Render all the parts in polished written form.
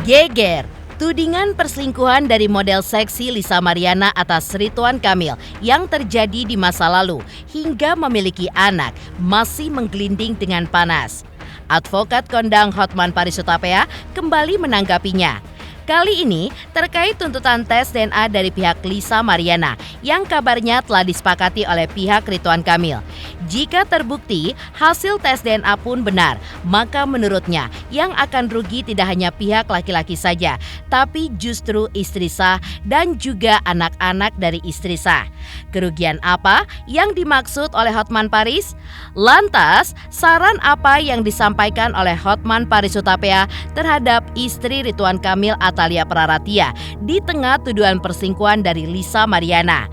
Geger, tudingan perselingkuhan dari model seksi Lisa Mariana atas Ridwan Kamil yang terjadi di masa lalu hingga memiliki anak masih menggelinding dengan panas. Advokat kondang Hotman Paris Hutapea kembali menanggapinya. Kali ini terkait tuntutan tes DNA dari pihak Lisa Mariana yang kabarnya telah disepakati oleh pihak Ridwan Kamil. Jika terbukti hasil tes DNA pun benar, maka menurutnya yang akan rugi tidak hanya pihak laki-laki saja, tapi justru istri sah dan juga anak-anak dari istri sah. Kerugian apa yang dimaksud oleh Hotman Paris? Lantas, saran apa yang disampaikan oleh Hotman Paris Hutapea terhadap istri Ridwan Kamil Atalia Praratia di tengah tuduhan perselingkuhan dari Lisa Mariana?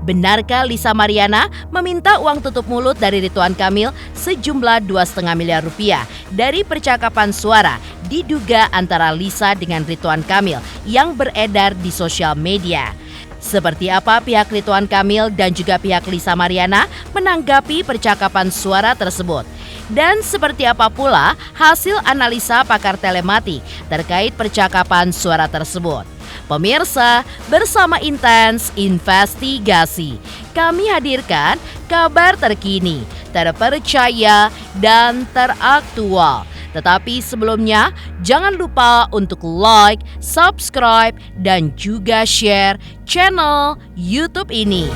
Benarkah Lisa Mariana meminta uang tutup mulut dari Ridwan Kamil sejumlah 2,5 miliar rupiah dari percakapan suara diduga antara Lisa dengan Ridwan Kamil yang beredar di sosial media? Seperti apa pihak Ridwan Kamil dan juga pihak Lisa Mariana menanggapi percakapan suara tersebut? Dan seperti apa pula hasil analisa pakar telematik terkait percakapan suara tersebut? Pemirsa, bersama Intens Investigasi, kami hadirkan kabar terkini, terpercaya, dan teraktual. Tetapi sebelumnya, jangan lupa untuk like, subscribe, dan juga share channel YouTube ini.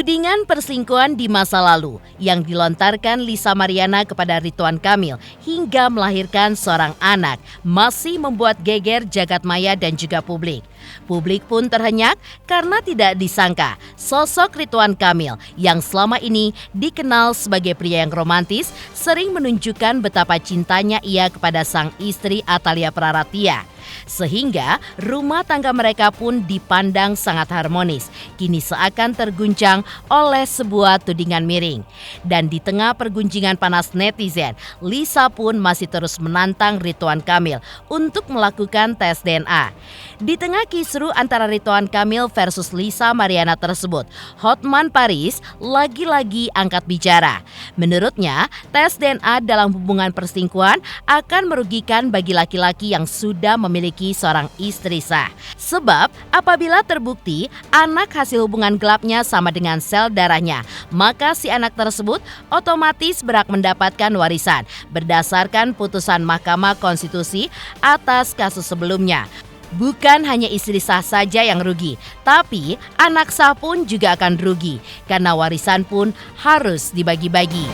Tudingan perselingkuhan di masa lalu yang dilontarkan Lisa Mariana kepada Ridwan Kamil hingga melahirkan seorang anak masih membuat geger jagat maya dan juga publik. Publik pun terhenyak karena tidak disangka sosok Ridwan Kamil yang selama ini dikenal sebagai pria yang romantis sering menunjukkan betapa cintanya ia kepada sang istri Atalia Praratia. Sehingga rumah tangga mereka pun dipandang sangat harmonis, kini seakan terguncang oleh sebuah tudingan miring. Dan di tengah pergunjingan panas netizen, Lisa pun masih terus menantang Ridwan Kamil untuk melakukan tes DNA. Di tengah kisru antara Ridwan Kamil versus Lisa Mariana tersebut, Hotman Paris lagi-lagi angkat bicara. Menurutnya, tes DNA dalam hubungan perselingkuhan akan merugikan bagi laki-laki yang sudah memiliki seorang istri sah. Sebab apabila terbukti anak hasil hubungan gelapnya sama dengan sel darahnya, maka si anak tersebut otomatis berhak mendapatkan warisan berdasarkan putusan Mahkamah Konstitusi atas kasus sebelumnya. Bukan hanya istri sah saja yang rugi, tapi anak sah pun juga akan rugi karena warisan pun harus dibagi-bagi.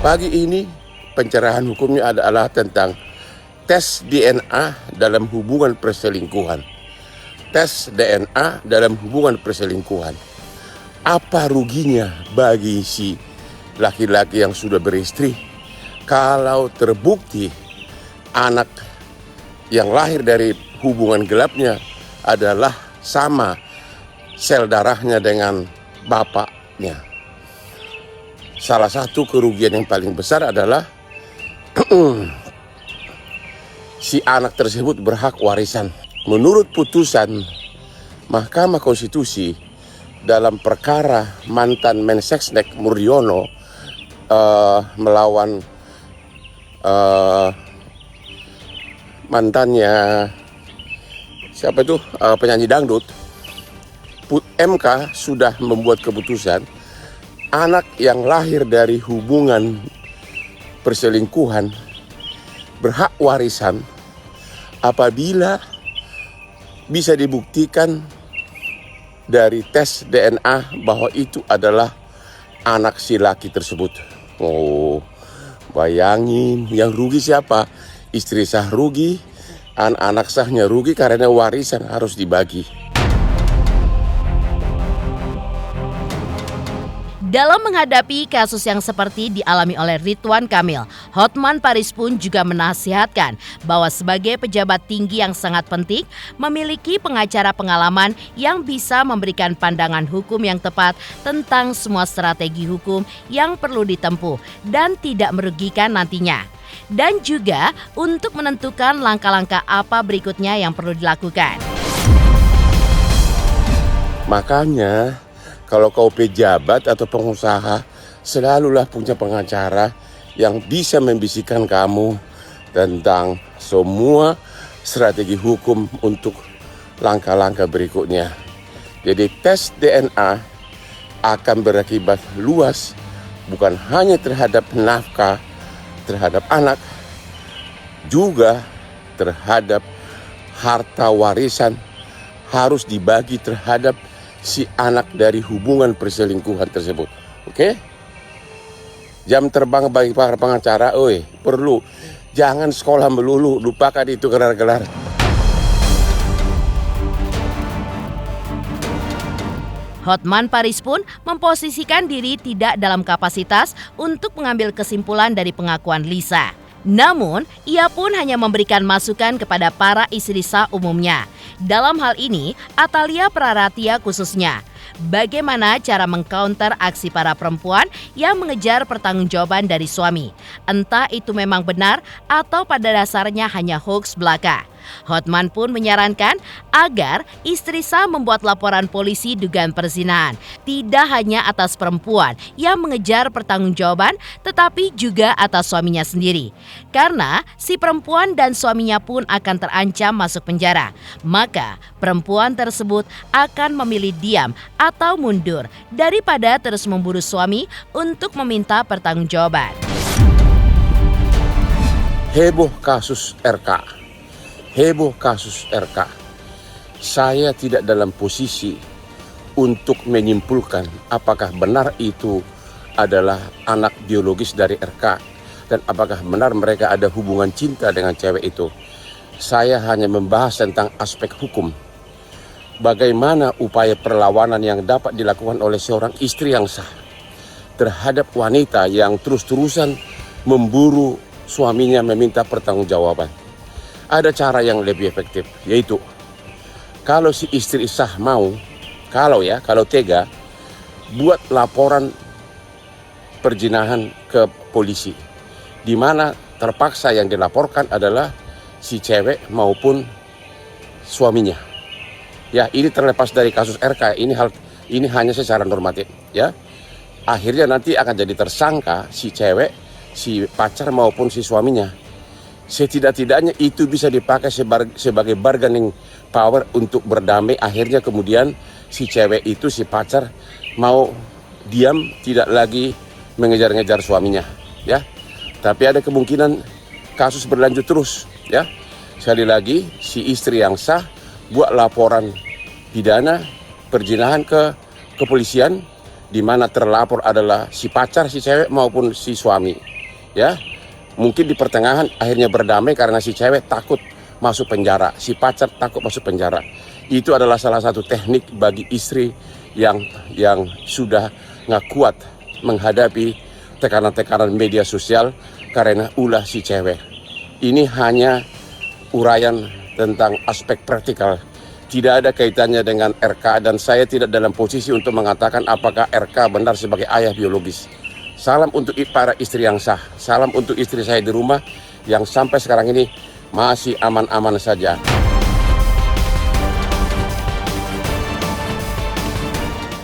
Pagi ini pencerahan hukumnya adalah tentang tes DNA dalam hubungan perselingkuhan. Tes DNA dalam hubungan perselingkuhan. Apa ruginya bagi si laki-laki yang sudah beristri kalau terbukti anak yang lahir dari hubungan gelapnya adalah sama sel darahnya dengan bapaknya? Salah satu kerugian yang paling besar adalah si anak tersebut berhak warisan. Menurut putusan Mahkamah Konstitusi dalam perkara mantan Mensesnek Murdiono melawan mantannya siapa itu penyanyi dangdut, MK sudah membuat keputusan anak yang lahir dari hubungan perselingkuhan berhak warisan apabila bisa dibuktikan dari tes DNA bahwa itu adalah anak si laki tersebut. Oh, bayangin yang rugi siapa? Istri sah rugi, anak-anak sahnya rugi karena warisan harus dibagi. Dalam menghadapi kasus yang seperti dialami oleh Ridwan Kamil, Hotman Paris pun juga menasihatkan bahwa sebagai pejabat tinggi yang sangat penting memiliki pengacara pengalaman yang bisa memberikan pandangan hukum yang tepat tentang semua strategi hukum yang perlu ditempuh dan tidak merugikan nantinya. Dan juga untuk menentukan langkah-langkah apa berikutnya yang perlu dilakukan. Makanya kalau kau pejabat atau pengusaha, selalulah punya pengacara yang bisa membisikkan kamu tentang semua strategi hukum untuk langkah-langkah berikutnya. Jadi tes DNA akan berakibat luas, bukan hanya terhadap nafkah, terhadap anak, juga terhadap harta warisan harus dibagi terhadap si anak dari hubungan perselingkuhan tersebut. Oke? Jam terbang bagi para pengacara, perlu. Jangan sekolah melulu, lupakan itu gelar-gelar. Hotman Paris pun memposisikan diri tidak dalam kapasitas untuk mengambil kesimpulan dari pengakuan Lisa. Namun, ia pun hanya memberikan masukan kepada para istri sah umumnya. Dalam hal ini, Atalia Praratia khususnya. Bagaimana cara mengcounter aksi para perempuan yang mengejar pertanggungjawaban dari suami? Entah itu memang benar atau pada dasarnya hanya hoax belaka. Hotman pun menyarankan agar istri sah membuat laporan polisi dugaan perzinahan, tidak hanya atas perempuan yang mengejar pertanggungjawaban, tetapi juga atas suaminya sendiri. Karena si perempuan dan suaminya pun akan terancam masuk penjara, maka perempuan tersebut akan memilih diam atau mundur daripada terus memburu suami untuk meminta pertanggungjawaban. Heboh kasus RK. Heboh kasus RK. Saya tidak dalam posisi untuk menyimpulkan apakah benar itu adalah anak biologis dari RK dan apakah benar mereka ada hubungan cinta dengan cewek itu. Saya hanya membahas tentang aspek hukum. Bagaimana upaya perlawanan yang dapat dilakukan oleh seorang istri yang sah terhadap wanita yang terus-terusan memburu suaminya meminta pertanggungjawaban. Ada cara yang lebih efektif, yaitu kalau si istri sah mau, kalau tega, buat laporan perzinahan ke polisi, di mana terpaksa yang dilaporkan adalah si cewek maupun suaminya. Ya, ini terlepas dari kasus RK, ini hanya secara normatif, ya. Akhirnya nanti akan jadi tersangka si cewek, si pacar maupun si suaminya. Setidak-tidaknya itu bisa dipakai sebagai bargaining power untuk berdamai. Akhirnya kemudian si cewek itu, si pacar mau diam, tidak lagi mengejar-ngejar suaminya, ya. Tapi ada kemungkinan kasus berlanjut terus, ya. Sekali lagi, si istri yang sah buat laporan pidana perzinahan ke kepolisian, di mana terlapor adalah si pacar, si cewek maupun si suami, ya. Mungkin di pertengahan akhirnya berdamai karena si cewek takut masuk penjara, si pacar takut masuk penjara. Itu adalah salah satu teknik bagi istri yang sudah nggak kuat menghadapi tekanan-tekanan media sosial karena ulah si cewek. Ini hanya uraian tentang aspek praktikal. Tidak ada kaitannya dengan RK dan saya tidak dalam posisi untuk mengatakan apakah RK benar sebagai ayah biologis. Salam untuk para istri yang sah, salam untuk istri saya di rumah yang sampai sekarang ini masih aman-aman saja.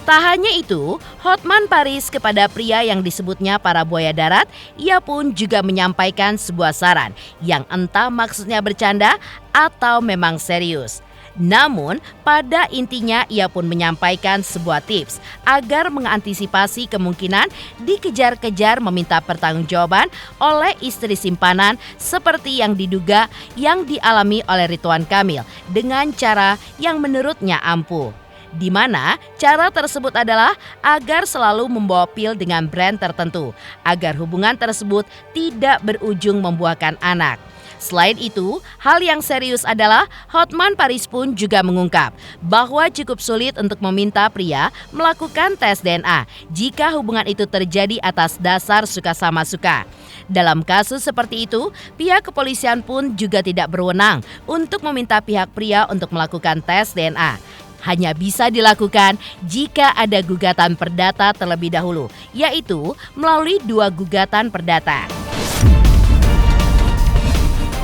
Tak hanya itu, Hotman Paris kepada pria yang disebutnya para buaya darat, ia pun juga menyampaikan sebuah saran yang entah maksudnya bercanda atau memang serius. Namun, pada intinya ia pun menyampaikan sebuah tips agar mengantisipasi kemungkinan dikejar-kejar meminta pertanggungjawaban oleh istri simpanan seperti yang diduga yang dialami oleh Ridwan Kamil dengan cara yang menurutnya ampuh. Di mana cara tersebut adalah agar selalu membawa pil dengan brand tertentu agar hubungan tersebut tidak berujung membuahkan anak. Selain itu, hal yang serius adalah Hotman Paris pun juga mengungkap bahwa cukup sulit untuk meminta pria melakukan tes DNA jika hubungan itu terjadi atas dasar suka sama suka. Dalam kasus seperti itu, pihak kepolisian pun juga tidak berwenang untuk meminta pihak pria untuk melakukan tes DNA. Hanya bisa dilakukan jika ada gugatan perdata terlebih dahulu, yaitu melalui 2 gugatan perdata.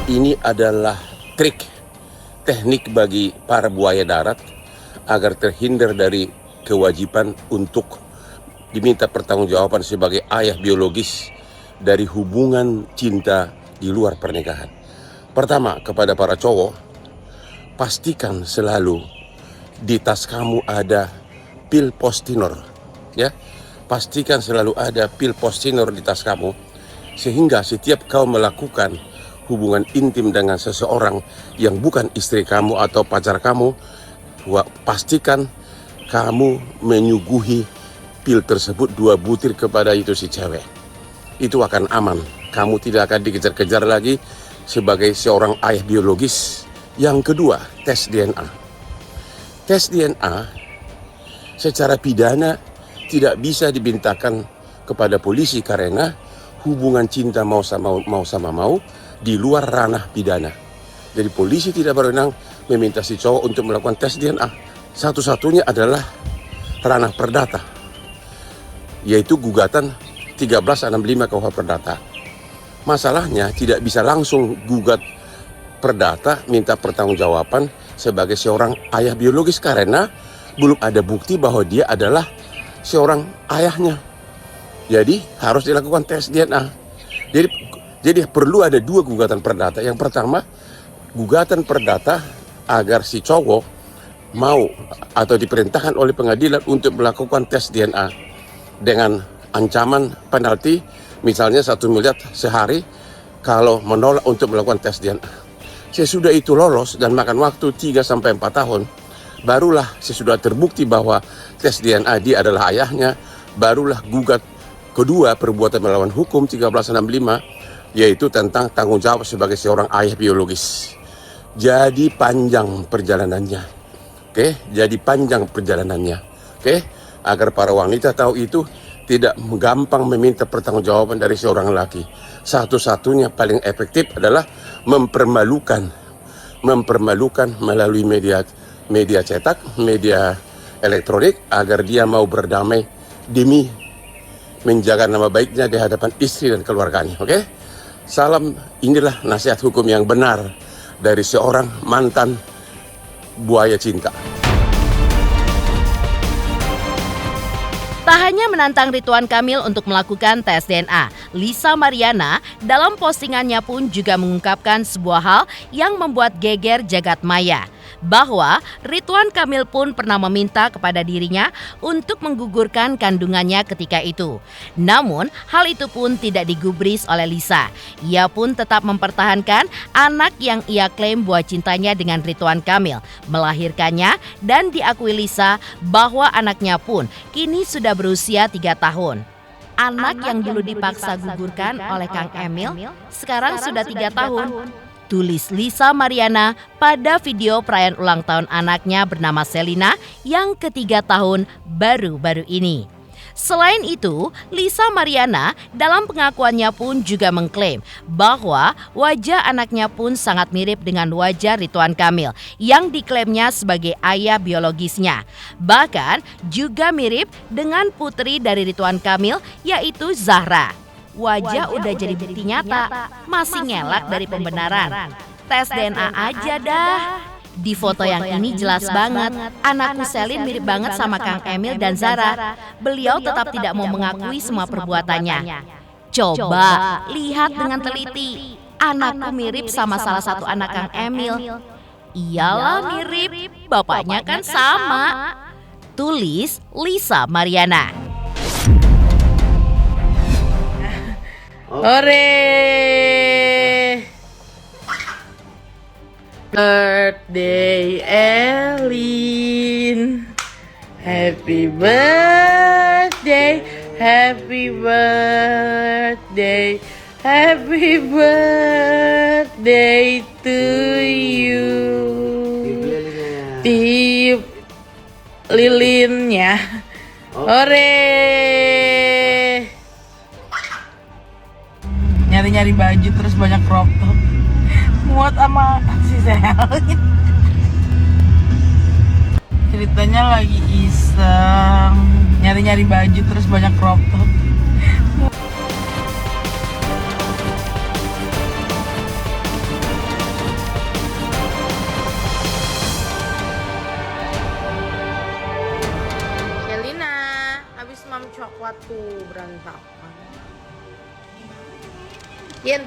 Ini adalah trik teknik bagi para buaya darat agar terhindar dari kewajiban untuk diminta pertanggungjawaban sebagai ayah biologis dari hubungan cinta di luar pernikahan. Pertama, kepada para cowok, pastikan selalu di tas kamu ada pil postinor, ya. Pastikan selalu ada pil postinor di tas kamu, sehingga setiap kau melakukan hubungan intim dengan seseorang yang bukan istri kamu atau pacar kamu, pastikan kamu menyuguhi pil tersebut 2 butir kepada itu si cewek. Itu akan aman. Kamu tidak akan dikejar-kejar lagi sebagai seorang ayah biologis. Yang kedua, tes DNA. Tes DNA secara pidana tidak bisa dibintakan kepada polisi karena hubungan cinta mau sama mau di luar ranah pidana. Jadi polisi tidak berwenang meminta si cowok untuk melakukan tes DNA. Satu-satunya adalah ranah perdata, yaitu gugatan 1365 KUH Perdata. Masalahnya tidak bisa langsung gugat perdata minta pertanggungjawaban sebagai seorang ayah biologis karena belum ada bukti bahwa dia adalah seorang ayahnya. Jadi harus dilakukan tes DNA. Jadi perlu ada 2 gugatan perdata. Yang pertama, gugatan perdata agar si cowok mau atau diperintahkan oleh pengadilan untuk melakukan tes DNA dengan ancaman penalti misalnya 1 miliar sehari kalau menolak untuk melakukan tes DNA. Sesudah itu lolos dan makan waktu 3-4 tahun, barulah sesudah terbukti bahwa tes DNA dia adalah ayahnya, barulah gugat kedua perbuatan melawan hukum 1365, yaitu tentang tanggung jawab sebagai seorang ayah biologis. Jadi panjang perjalanannya. Jadi panjang perjalanannya. Agar para wanita tahu itu, tidak gampang meminta pertanggungjawaban dari seorang laki. Satu-satunya paling efektif adalah mempermalukan melalui media cetak, media elektronik agar dia mau berdamai demi menjaga nama baiknya di hadapan istri dan keluarganya. Salam, inilah nasihat hukum yang benar dari seorang mantan buaya cinta. Tak hanya menantang Ridwan Kamil untuk melakukan tes DNA, Lisa Mariana dalam postingannya pun juga mengungkapkan sebuah hal yang membuat geger jagat maya, bahwa Ridwan Kamil pun pernah meminta kepada dirinya untuk menggugurkan kandungannya ketika itu. Namun, hal itu pun tidak digubris oleh Lisa. Ia pun tetap mempertahankan anak yang ia klaim buah cintanya dengan Ridwan Kamil, melahirkannya, dan diakui Lisa bahwa anaknya pun kini sudah berusia 3 tahun. Anak yang dulu dipaksa gugurkan oleh Kang Emil, sekarang sudah 3 tahun. Tulis Lisa Mariana pada video perayaan ulang tahun anaknya bernama Selina yang ke-3 tahun baru-baru ini. Selain itu, Lisa Mariana dalam pengakuannya pun juga mengklaim bahwa wajah anaknya pun sangat mirip dengan wajah Ridwan Kamil yang diklaimnya sebagai ayah biologisnya. Bahkan juga mirip dengan putri dari Ridwan Kamil, yaitu Zahra. Wajah udah jadi bukti nyata, masih ngelak dari pembenaran. Tes DNA aja dah. Di foto yang ini jelas banget, anakku Selin mirip banget sama Kang Emil dan Zara. Beliau tetap tidak mau mengakui semua perbuatannya. Coba lihat dengan teliti, anakku mirip sama salah satu anak Kang Emil. Iyalah mirip, bapaknya kan sama. Tulis Lisa Mariana. Hore! Birthday Elin, happy birthday, happy birthday Happy birthday to you. Tiup lilinnya. Hore. Nyari-nyari baju terus banyak crop top. Muat sama si Selin. Ceritanya lagi iseng. Nyari-nyari baju terus banyak crop top. Selina, habis mam coklat tuh berantakan. Yin.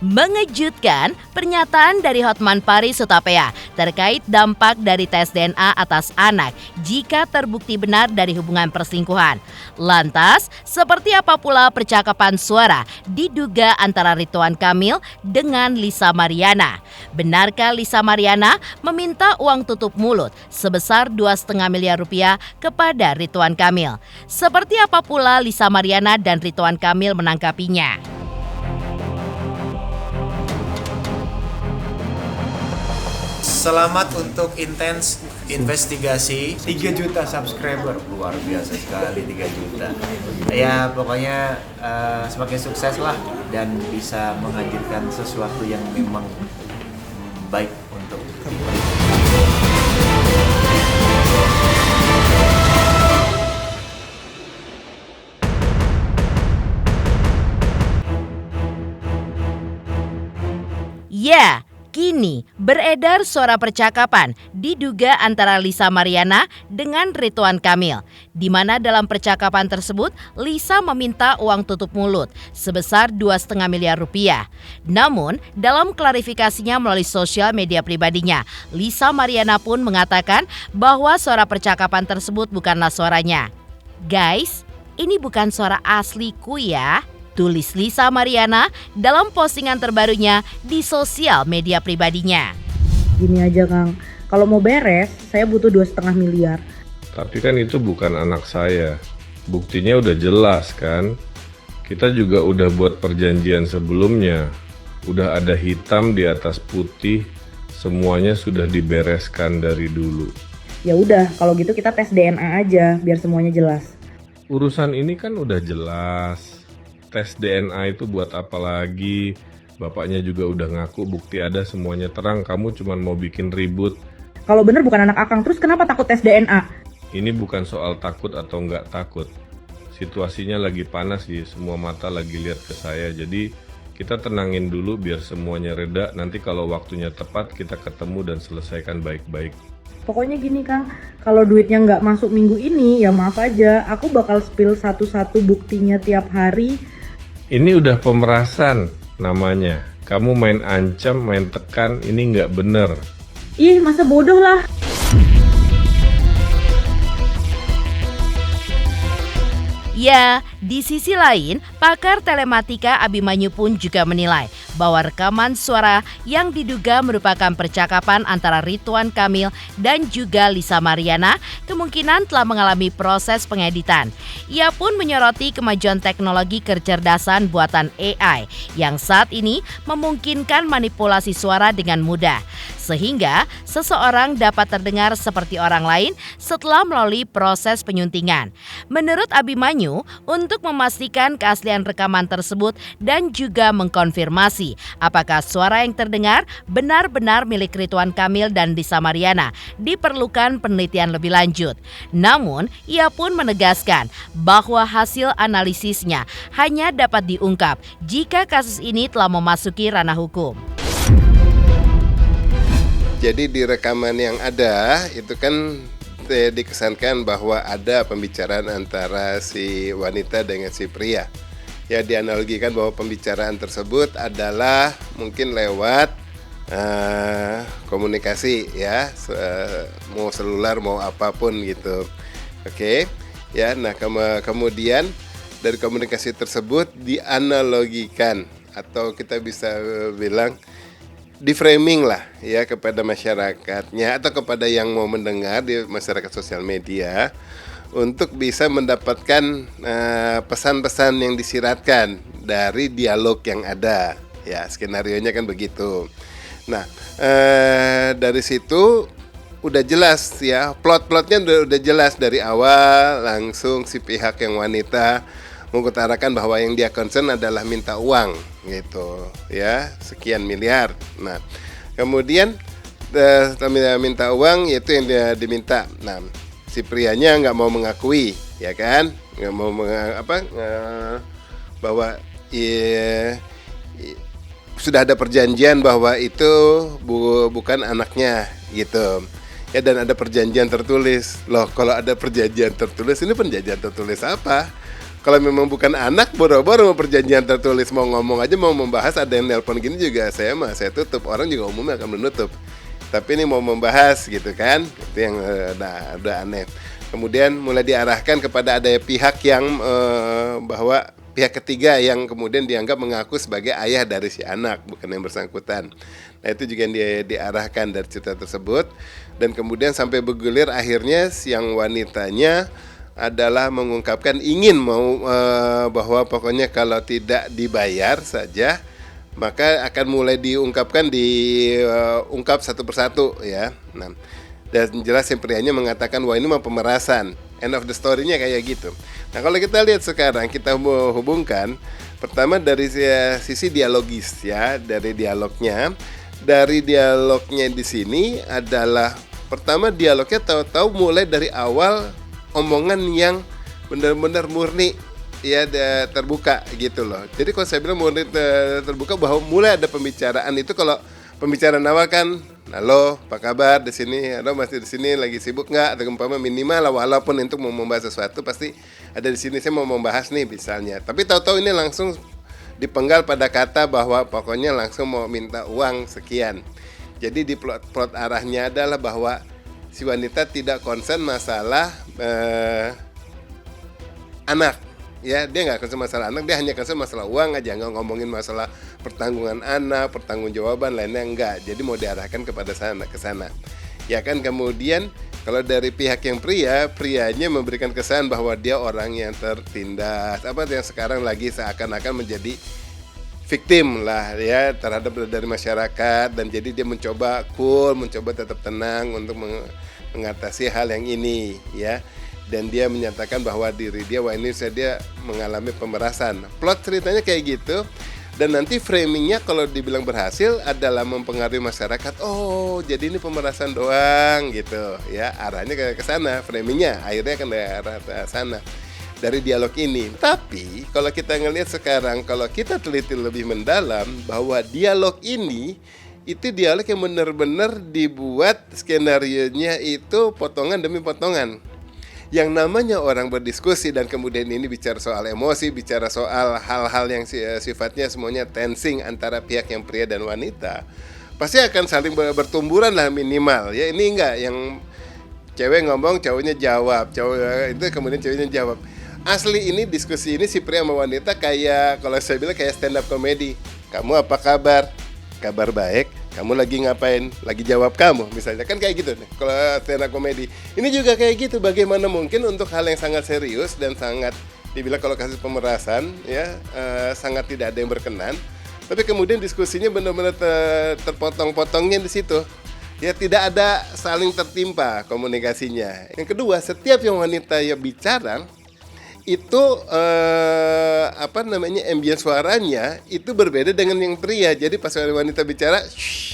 Mengejutkan pernyataan dari Hotman Paris Hutapea terkait dampak dari tes DNA atas anak jika terbukti benar dari hubungan perselingkuhan. Lantas, seperti apa pula percakapan suara diduga antara Ridwan Kamil dengan Lisa Mariana? Benarkah Lisa Mariana meminta uang tutup mulut sebesar 2,5 miliar rupiah kepada Ridwan Kamil? Seperti apa pula Lisa Mariana dan Ridwan Kamil menanggapinya? Selamat untuk intens investigasi. 3 juta subscriber, luar biasa sekali 3 juta. Ya pokoknya semakin sukses lah dan bisa menghadirkan sesuatu yang memang baik untuk Ya, kini beredar suara percakapan diduga antara Lisa Mariana dengan Ridwan Kamil, di mana dalam percakapan tersebut Lisa meminta uang tutup mulut sebesar 2,5 miliar rupiah. Namun, dalam klarifikasinya melalui sosial media pribadinya, Lisa Mariana pun mengatakan bahwa suara percakapan tersebut bukanlah suaranya. Guys, ini bukan suara asliku ya, tulis Lisa Mariana dalam postingan terbarunya di sosial media pribadinya. Gini aja Kang, kalau mau beres saya butuh 2,5 miliar. Tapi kan itu bukan anak saya. Buktinya udah jelas kan. Kita juga udah buat perjanjian sebelumnya. Udah ada hitam di atas putih. Semuanya sudah dibereskan dari dulu. Ya udah, kalau gitu kita tes DNA aja biar semuanya jelas. Urusan ini kan udah jelas. Tes DNA itu buat apa lagi? Bapaknya juga udah ngaku bukti ada, semuanya terang. Kamu cuma mau bikin ribut. Kalau bener bukan anak Akang, terus kenapa takut tes DNA? Ini bukan soal takut atau nggak takut. Situasinya lagi panas sih, semua mata lagi lihat ke saya. Jadi kita tenangin dulu biar semuanya reda. Nanti kalau waktunya tepat kita ketemu dan selesaikan baik-baik. Pokoknya gini Kang, kalau duitnya nggak masuk minggu ini ya maaf aja. Aku bakal spill satu-satu buktinya tiap hari. Ini udah pemerasan namanya. Kamu main ancam, main tekan, ini nggak bener. Ih, masa bodoh lah. Ya, di sisi lain, pakar telematika Abimanyu pun juga menilai bahwa rekaman suara yang diduga merupakan percakapan antara Ridwan Kamil dan juga Lisa Mariana kemungkinan telah mengalami proses pengeditan. Ia pun menyoroti kemajuan teknologi kecerdasan buatan AI yang saat ini memungkinkan manipulasi suara dengan mudah, sehingga seseorang dapat terdengar seperti orang lain setelah melalui proses penyuntingan. Menurut Abimanyu, untuk memastikan keaslian rekaman tersebut dan juga mengkonfirmasi apakah suara yang terdengar benar-benar milik Ridwan Kamil dan Lisa Mariana, diperlukan penelitian lebih lanjut. Namun, ia pun menegaskan bahwa hasil analisisnya hanya dapat diungkap jika kasus ini telah memasuki ranah hukum. Jadi di rekaman yang ada itu kan dikesankan bahwa ada pembicaraan antara si wanita dengan si pria. Ya, dianalogikan bahwa pembicaraan tersebut adalah mungkin lewat komunikasi ya, mau seluler mau apapun gitu. Oke. Ya, nah kemudian dari komunikasi tersebut dianalogikan atau kita bisa bilang di framing lah ya kepada masyarakatnya atau kepada yang mau mendengar di masyarakat sosial media untuk bisa mendapatkan pesan-pesan yang disiratkan dari dialog yang ada ya, skenarionya kan begitu. Nah dari situ udah jelas ya, plot-plotnya udah jelas dari awal, langsung si pihak yang wanita mengutarakan bahwa yang dia concern adalah minta uang gitu ya, sekian miliar. Nah kemudian setelah minta uang yaitu yang dia diminta. Nah si prianya nggak mau mengakui ya kan, nggak mau bahwa sudah ada perjanjian bahwa itu bukan anaknya gitu. Ya, dan ada perjanjian tertulis. Loh, kalau ada perjanjian tertulis, ini perjanjian tertulis apa? Kalau memang bukan anak, boro-boro mau perjanjian tertulis, mau ngomong aja, mau membahas, ada yang nelpon gini juga saya tutup. Orang juga umumnya akan menutup. Tapi ini mau membahas gitu kan, itu yang udah aneh. Kemudian mulai diarahkan kepada ada pihak yang bahwa pihak ketiga yang kemudian dianggap mengaku sebagai ayah dari si anak, bukan yang bersangkutan. Nah itu juga yang diarahkan dari cerita tersebut. Dan kemudian sampai bergulir akhirnya yang wanitanya adalah mengungkapkan ingin mau bahwa pokoknya kalau tidak dibayar saja maka akan mulai diungkapkan diungkap satu persatu ya. Nah, dan jelas yang prianya mengatakan wah ini mah pemerasan. End of the story-nya kayak gitu. Nah kalau kita lihat sekarang kita mau hubungkan pertama dari sisi dialogis ya, dari dialognya. Dari dialognya di sini adalah pertama dialognya tahu-tahu mulai dari awal omongan yang benar-benar murni ya terbuka gitu loh. Jadi kalau saya bilang murni terbuka bahwa mulai ada pembicaraan itu kalau pembicaraan awal kan, halo, apa kabar di sini? Halo, masih di sini, lagi sibuk nggak? Atau umpama minimal walaupun untuk mau membahas sesuatu pasti ada di sini saya mau membahas nih misalnya. Tapi tahu-tahu ini langsung dipenggal pada kata bahwa pokoknya langsung mau minta uang sekian. Jadi di plot arahnya adalah bahwa si wanita tidak concern masalah anak. Ya, dia nggak concern masalah anak, dia hanya concern masalah uang aja, nggak ngomongin masalah pertanggungan anak, pertanggungjawaban lainnya enggak. Jadi mau diarahkan kepada ke sana. Ya kan, kemudian kalau dari pihak yang prianya memberikan kesan bahwa dia orang yang tertindas, yang sekarang lagi seakan-akan menjadi victim lah ya terhadap dari masyarakat, dan jadi dia mencoba cool, mencoba tetap tenang untuk mengatasi hal yang ini ya. Dan dia menyatakan bahwa diri dia dia mengalami pemerasan. Plot ceritanya kayak gitu. Dan nanti framingnya kalau dibilang berhasil adalah mempengaruhi masyarakat. Oh, jadi ini pemerasan doang gitu ya. Arahnya ke sana, framingnya akhirnya akan ke arah sana dari dialog ini. Tapi kalau kita ngelihat sekarang, kalau kita teliti lebih mendalam bahwa dialog ini itu dialog yang benar-benar dibuat skenarionya itu potongan demi potongan. Yang namanya orang berdiskusi dan kemudian ini bicara soal emosi, bicara soal hal-hal yang sifatnya semuanya tensing antara pihak yang pria dan wanita, pasti akan saling bertumburan lah minimal ya. Ini enggak yang cewek ngomong cowoknya jawab, cowok itu kemudian ceweknya jawab. Asli ini diskusi ini si pria sama wanita kayak, kalau saya bilang kayak stand up comedy. Kamu apa kabar? Kabar baik. Kamu lagi ngapain? Lagi jawab kamu misalnya, kan kayak gitu nih kalau stand up comedy. Ini juga kayak gitu, bagaimana mungkin untuk hal yang sangat serius dan sangat dibilang kalau kasus pemerasan ya sangat tidak ada yang berkenan, tapi kemudian diskusinya benar-benar terpotong-potongnya di situ. Ya tidak ada saling tertimpa komunikasinya. Yang kedua, setiap yang wanita ya bicara itu ambien suaranya itu berbeda dengan yang pria. Jadi pas wanita bicara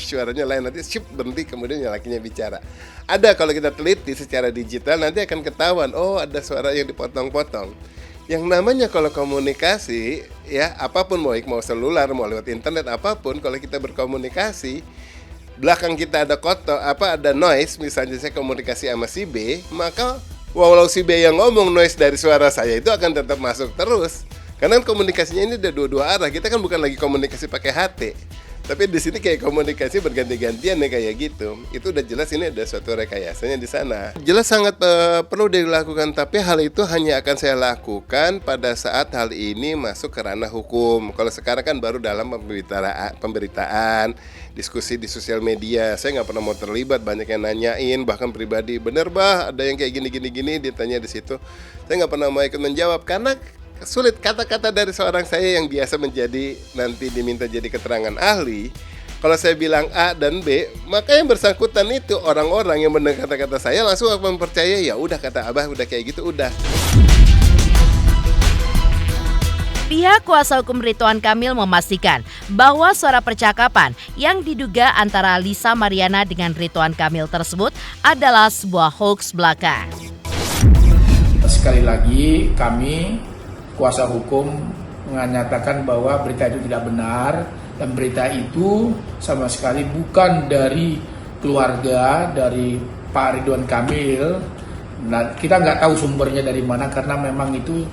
suaranya lain, nanti berhenti kemudian yang lakinya bicara. Ada kalau kita teliti secara digital nanti akan ketahuan, oh ada suara yang dipotong-potong. Yang namanya kalau komunikasi ya apapun, mau seluler, mau lewat internet, apapun kalau kita berkomunikasi belakang kita ada noise, misalnya saya komunikasi sama si B, maka walau si B yang ngomong, noise dari suara saya itu akan tetap masuk terus. Karena komunikasinya ini udah dua-dua arah. Kita kan bukan lagi komunikasi pakai hati, Tapi di sini kayak komunikasi berganti-gantian nih kayak gitu. Itu udah jelas ini ada suatu rekayasanya di sana. Jelas sangat perlu dilakukan, tapi hal itu hanya akan saya lakukan pada saat hal ini masuk ke ranah hukum. Kalau sekarang kan baru dalam pemberitaan, diskusi di sosial media. Saya nggak pernah mau terlibat, banyak yang nanyain, bahkan pribadi, bener bah ada yang kayak gini ditanya di situ. Saya nggak pernah mau ikut menjawab karena sulit. Kata-kata dari seorang saya yang biasa menjadi nanti diminta jadi keterangan ahli, kalau saya bilang A dan B, maka yang bersangkutan itu orang-orang yang mendengar kata-kata saya langsung akan mempercayai, ya udah kata Abah udah kayak gitu udah. Pihak kuasa hukum Ridwan Kamil memastikan bahwa suara percakapan yang diduga antara Lisa Mariana dengan Ridwan Kamil tersebut adalah sebuah hoax belaka. Sekali lagi kami kuasa hukum menyatakan bahwa berita itu tidak benar dan berita itu sama sekali bukan dari keluarga dari Pak Ridwan Kamil. Nah, kita nggak tahu sumbernya dari mana karena memang itu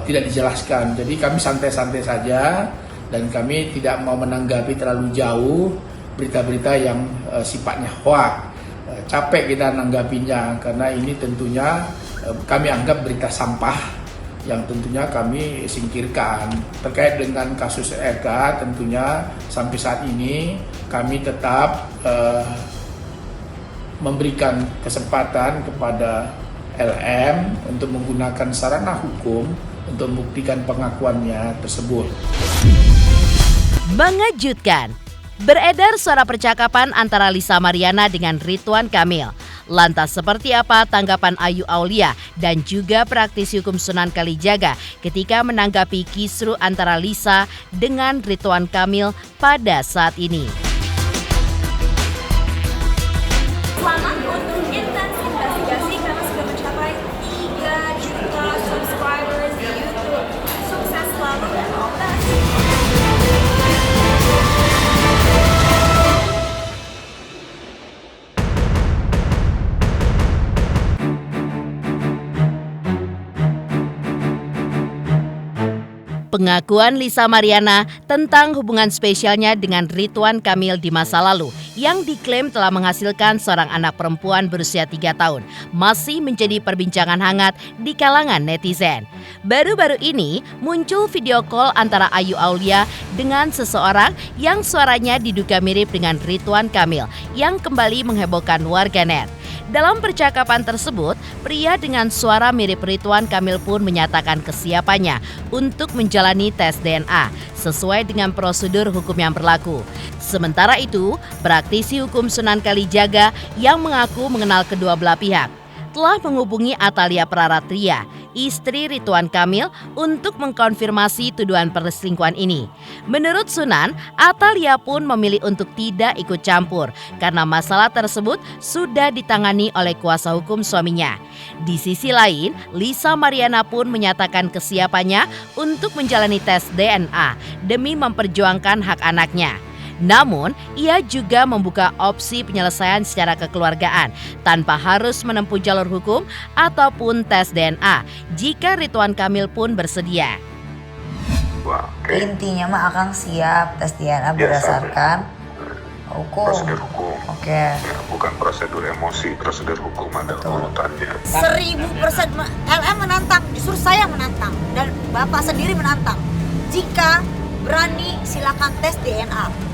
tidak dijelaskan. Jadi kami santai-santai saja dan kami tidak mau menanggapi terlalu jauh berita-berita yang sifatnya hoax. Capek kita nanggapinya karena ini tentunya kami anggap berita sampah yang tentunya kami singkirkan. Terkait dengan kasus RK, tentunya sampai saat ini kami tetap memberikan kesempatan kepada LM untuk menggunakan sarana hukum untuk membuktikan pengakuannya tersebut. Mengejutkan, beredar suara percakapan antara Lisa Mariana dengan Ridwan Kamil. Lantas seperti apa tanggapan Ayu Aulia dan juga praktisi hukum Sunan Kalijaga ketika menanggapi kisru antara Lisa dengan Ridwan Kamil pada saat ini? Selamat untuk intensif investigasi karena sudah mencapai 3 juta subscribers di YouTube. Sukses selalu dan all the best. Pengakuan Lisa Mariana tentang hubungan spesialnya dengan Ridwan Kamil di masa lalu yang diklaim telah menghasilkan seorang anak perempuan berusia 3 tahun masih menjadi perbincangan hangat di kalangan netizen. Baru-baru ini muncul video call antara Ayu Aulia dengan seseorang yang suaranya diduga mirip dengan Ridwan Kamil yang kembali menghebohkan warganet. Dalam percakapan tersebut, pria dengan suara mirip Ridwan Kamil pun menyatakan kesiapannya untuk menjalani tes DNA sesuai dengan prosedur hukum yang berlaku. Sementara itu, praktisi hukum Sunan Kalijaga yang mengaku mengenal kedua belah pihak telah menghubungi Atalia Praratria, istri Ridwan Kamil, untuk mengkonfirmasi tuduhan perselingkuhan ini. Menurut Sunan, Atalia pun memilih untuk tidak ikut campur karena masalah tersebut sudah ditangani oleh kuasa hukum suaminya. Di sisi lain, Lisa Mariana pun menyatakan kesiapannya untuk menjalani tes DNA demi memperjuangkan hak anaknya. Namun, ia juga membuka opsi penyelesaian secara kekeluargaan tanpa harus menempuh jalur hukum ataupun tes DNA jika Ridwan Kamil pun bersedia. Intinya mah Akang siap tes DNA berdasarkan hukum. Prosedur hukum. Oke. Ya, bukan prosedur emosi, prosedur hukum ada urutannya. 1000% LM menantang, justru saya menantang dan Bapak sendiri menantang. Jika berani silakan tes DNA.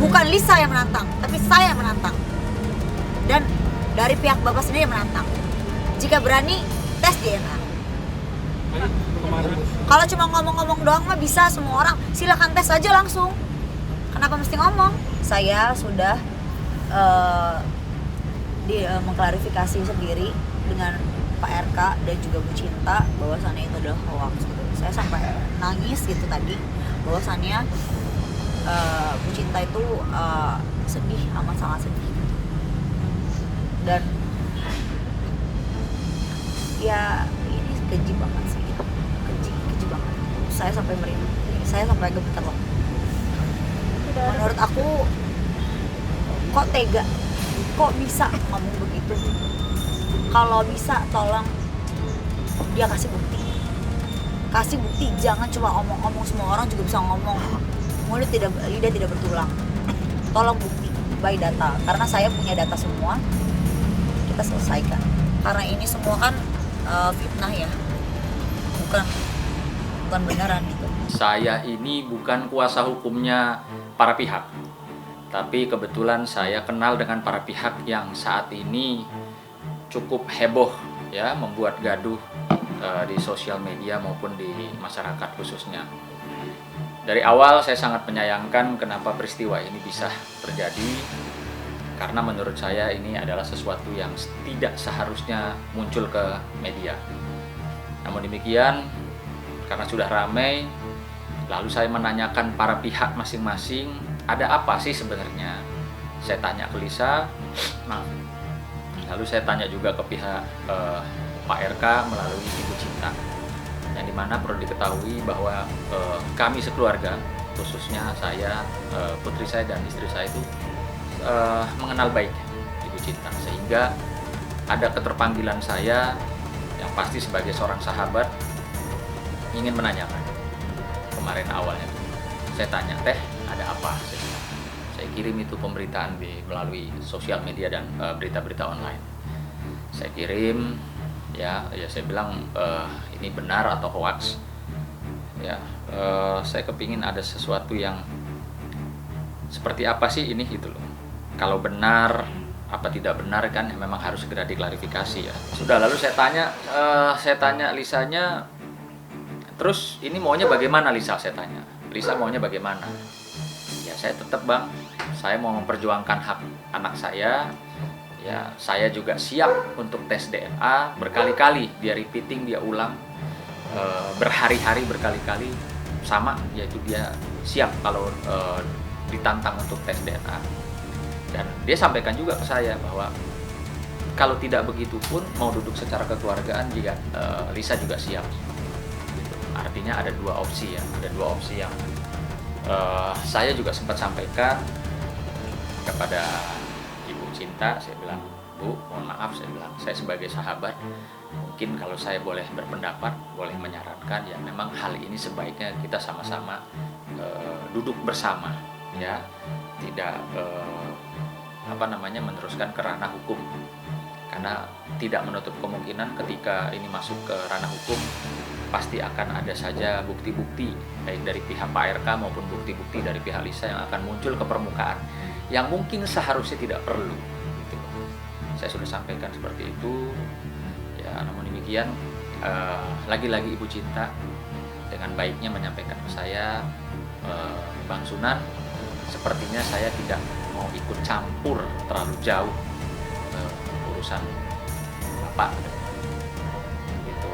Bukan Lisa yang menantang, tapi saya yang menantang. Dan dari pihak Bapak sendiri yang menantang. Jika berani, tes DNA. Kalau cuma ngomong-ngomong doang mah bisa semua orang, silakan tes aja langsung. Kenapa mesti ngomong? Saya sudah mengklarifikasi sendiri dengan Pak RK dan juga Bu Cinta bahwasannya itu adalah hoax gitu. Saya sampai nangis gitu tadi bahwasannya Bu Cinta itu sedih, amat sangat sedih dan ya ini keji banget sih, keji banget. Saya sampai merinding, saya sampai gemetar loh. Menurut aku kok tega, kok bisa ngomong begitu. Kalau bisa tolong dia kasih bukti, jangan cuma omong-omong. Semua orang juga bisa ngomong, lidah tidak bertulang. Tolong bukti by data, karena saya punya data semua, kita selesaikan. Karena ini semua kan fitnah ya, bukan beneran gitu. Saya ini bukan kuasa hukumnya para pihak, tapi kebetulan saya kenal dengan para pihak yang saat ini cukup heboh ya, membuat gaduh di sosial media maupun di masyarakat khususnya. Dari awal saya sangat menyayangkan kenapa peristiwa ini bisa terjadi, karena menurut saya ini adalah sesuatu yang tidak seharusnya muncul ke media. Namun demikian, karena sudah ramai, lalu saya menanyakan para pihak masing-masing, ada apa sih sebenarnya? Saya tanya ke Lisa, lalu saya tanya juga ke pihak Pak RK melalui Ibu Cinta. Yang dimana perlu diketahui bahwa kami sekeluarga, khususnya saya, putri saya dan istri saya itu mengenal baik Ibu Cinta, sehingga ada keterpanggilan saya yang pasti sebagai seorang sahabat ingin menanyakan. Kemarin awalnya saya tanya, teh ada apa? Saya kirim itu pemberitaan melalui sosial media dan berita-berita online. Saya kirim, ya saya bilang ini benar atau hoax. Ya, saya kepingin ada sesuatu yang seperti apa sih ini gitu loh. Kalau benar apa tidak benar kan memang harus segera diklarifikasi ya. Sudah, lalu saya tanya Lisanya, terus ini maunya bagaimana Lisa? Saya tanya, Lisa maunya bagaimana? Ya saya tetap bang, saya mau memperjuangkan hak anak saya. Ya saya juga siap untuk tes DNA berkali-kali, dia repeating, dia ulang berhari-hari berkali-kali sama, yaitu dia siap kalau ditantang untuk tes DNA. Dan dia sampaikan juga ke saya bahwa kalau tidak begitu pun mau duduk secara kekeluargaan jika Lisa juga siap. Gitu. Artinya ada dua opsi ya, ada dua opsi yang saya juga sempat sampaikan kepada Ibu Cinta. Saya bilang, Bu, mohon maaf, saya bilang, saya sebagai sahabat mungkin kalau saya boleh berpendapat, boleh menyarankan ya memang hal ini sebaiknya kita sama-sama duduk bersama ya, tidak meneruskan ke ranah hukum, karena tidak menutup kemungkinan ketika ini masuk ke ranah hukum pasti akan ada saja bukti-bukti baik dari pihak Pak RK maupun bukti-bukti dari pihak Lisa yang akan muncul ke permukaan yang mungkin seharusnya tidak perlu gitu. Saya sudah sampaikan seperti itu ya, namun demikian lagi-lagi Ibu Cinta dengan baiknya menyampaikan ke saya, Bang Sunan, sepertinya saya tidak mau ikut campur terlalu jauh urusan Bapak gitu.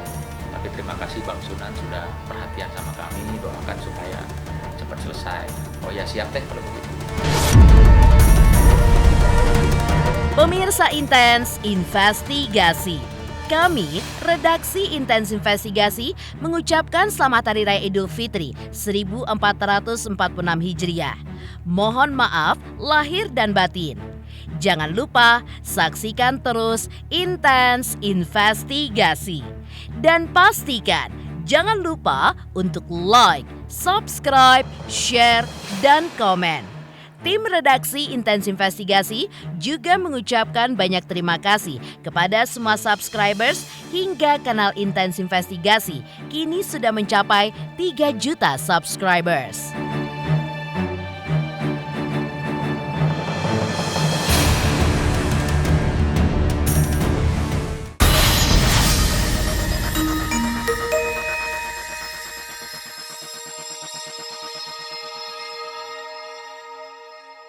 Tapi terima kasih Bang Sunan sudah perhatian sama kami, doakan supaya cepat selesai. Oh ya siap deh kalau begitu. Pemirsa Intens Investigasi, kami, Redaksi Intens Investigasi, mengucapkan Selamat Hari Raya Idul Fitri 1446 Hijriah. Mohon maaf lahir dan batin. Jangan lupa saksikan terus Intens Investigasi. Dan pastikan jangan lupa untuk like, subscribe, share, dan komen. Tim redaksi Intens Investigasi juga mengucapkan banyak terima kasih kepada semua subscribers hingga kanal Intens Investigasi kini sudah mencapai 3 juta subscribers.